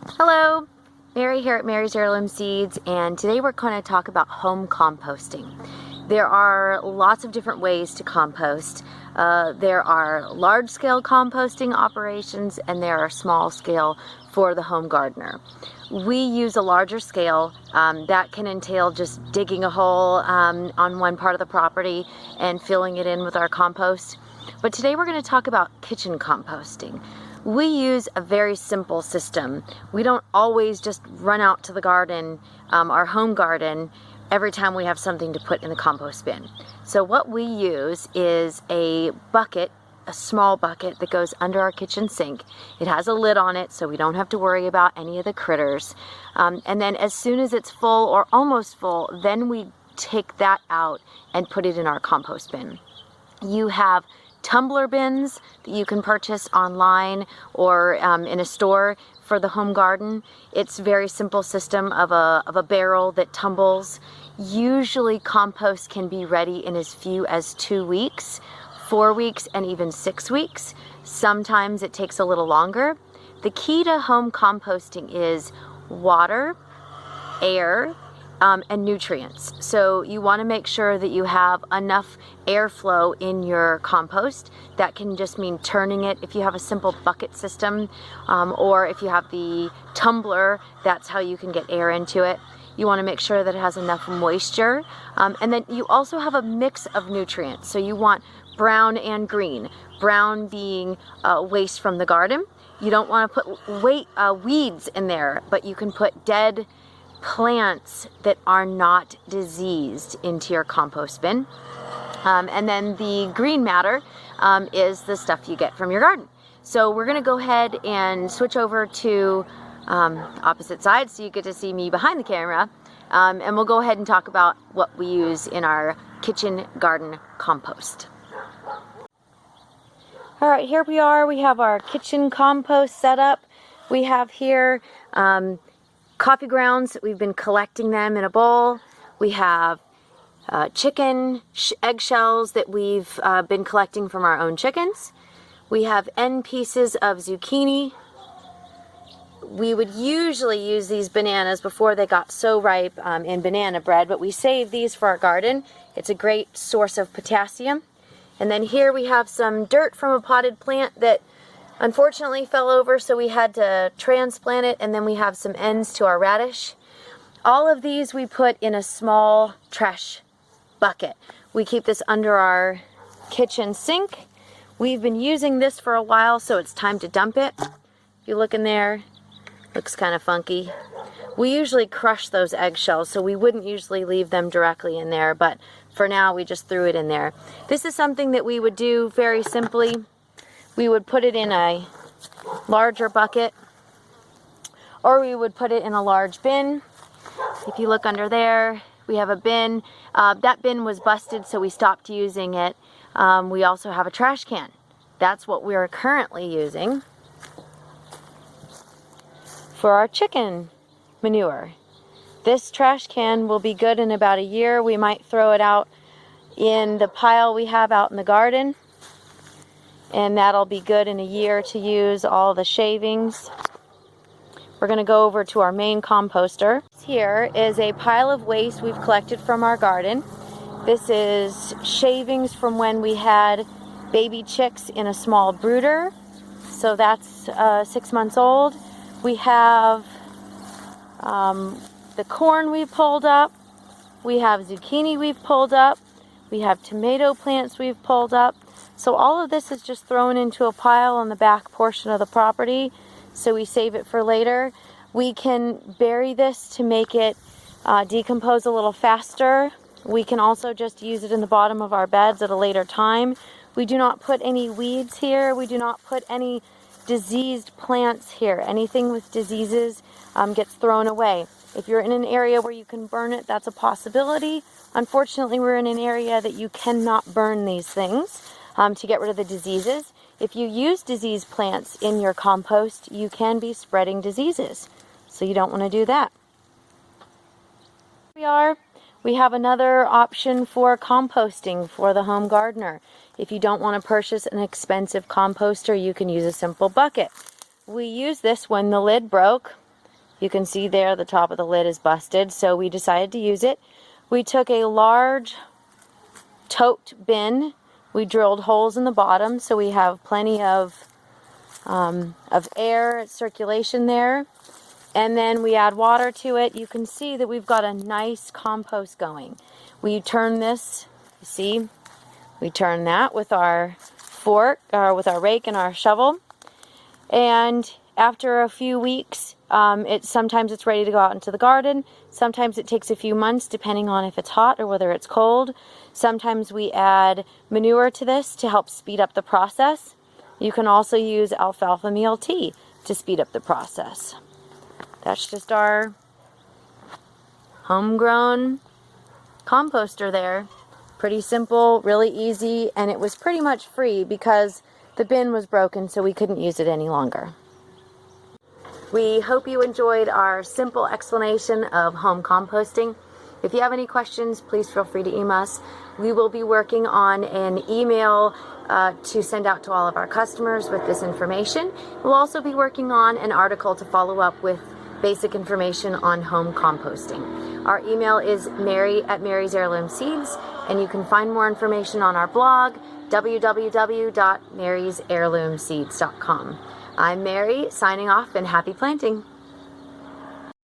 Hello, Mary here at Mary's Heirloom Seeds, and today we're going to talk about home composting. There are lots of different ways to compost. There are large-scale composting operations and there are small-scale for the home gardener. We use a larger scale that can entail just digging a hole on one part of the property and filling it in with our compost. But today we're going to talk about kitchen composting. We use a very simple system. We don't always just run out to the garden, our home garden, every time we have something to put in the compost bin. So what we use is a bucket, a small bucket that goes under our kitchen sink. It has a lid on it so we don't have to worry about any of the critters. And then as soon as it's full or almost full, then we take that out and put it in our compost bin. You have tumbler bins that you can purchase online or in a store for the home garden. It's a very simple system of a barrel that tumbles. Usually compost can be ready in as few as 2 weeks, 4 weeks, and even 6 weeks. Sometimes it takes a little longer. The key to home composting is water, air, and nutrients. So you want to make sure that you have enough airflow in your compost. That can just mean turning it if you have a simple bucket system, or if you have the tumbler, that's how you can get air into it. You want to make sure that it has enough moisture, and then you also have a mix of nutrients. So you want brown and green. Brown being waste from the garden. You don't want to put weeds in there, but you can put dead plants that are not diseased into your compost bin. And then the green matter is the stuff you get from your garden. So we're going to go ahead and switch over to opposite sides so you get to see me behind the camera. And we'll go ahead and talk about what we use in our kitchen garden compost. All right, here we are. We have our kitchen compost set up. We have here coffee grounds. We've been collecting them in a bowl. We have chicken eggshells that we've been collecting from our own chickens. We have end pieces of zucchini. We would usually use these bananas before they got so ripe in banana bread, but we save these for our garden. It's a great source of potassium. And then here we have some dirt from a potted plant that unfortunately fell over, so we had to transplant it, and then we have some ends to our radish. All of these we put in a small trash bucket. We keep this under our kitchen sink. We've been using this for a while, so it's time to dump it. If you look in there, looks kind of funky. We usually crush those eggshells, so we wouldn't usually leave them directly in there, but for now we just threw it in there. This is something that we would do very simply. We would put it in a larger bucket, or we would put it in a large bin. If you look under there, we have a bin. That bin was busted, so we stopped using it. We also have a trash can. That's what we're currently using for our chicken manure. This trash can will be good in about a year. We might throw it out in the pile we have out in the garden, and that'll be good in a year to use all the shavings. We're going to go over to our main composter. Here is a pile of waste we've collected from our garden. This is shavings from when we had baby chicks in a small brooder. So that's 6 months old. We have the corn we pulled up. We have zucchini we've pulled up. We have tomato plants we've pulled up. So all of this is just thrown into a pile on the back portion of the property, so we save it for later. We can bury this to make it decompose a little faster. We can also just use it in the bottom of our beds at a later time. We do not put any weeds here. We do not put any diseased plants here. Anything with diseases gets thrown away. If you're in an area where you can burn it, that's a possibility. Unfortunately, we're in an area that you cannot burn these things to get rid of the diseases. If you use diseased plants in your compost, you can be spreading diseases. So you don't want to do that. We have another option for composting for the home gardener. If you don't want to purchase an expensive composter, you can use a simple bucket. We used this when the lid broke. You can see there the top of the lid is busted, so we decided to use it. We took a large tote bin. We drilled holes in the bottom so we have plenty of air circulation there. And then we add water to it. You can see that we've got a nice compost going. We turn this, you see, we turn that with our fork, or with our rake and our shovel. And after a few weeks, sometimes it's ready to go out into the garden. Sometimes it takes a few months depending on if it's hot or whether it's cold. Sometimes we add manure to this to help speed up the process. You can also use alfalfa meal tea to speed up the process. That's just our homegrown composter there. Pretty simple, really easy, and it was pretty much free because the bin was broken, so we couldn't use it any longer. We hope you enjoyed our simple explanation of home composting. If you have any questions, please feel free to email us. We will be working on an email to send out to all of our customers with this information. We'll also be working on an article to follow up with basic information on home composting. Our email is Mary@Mary's Heirloom Seeds, and you can find more information on our blog, www.marysheirloomseeds.com. I'm Mary, signing off, and happy planting.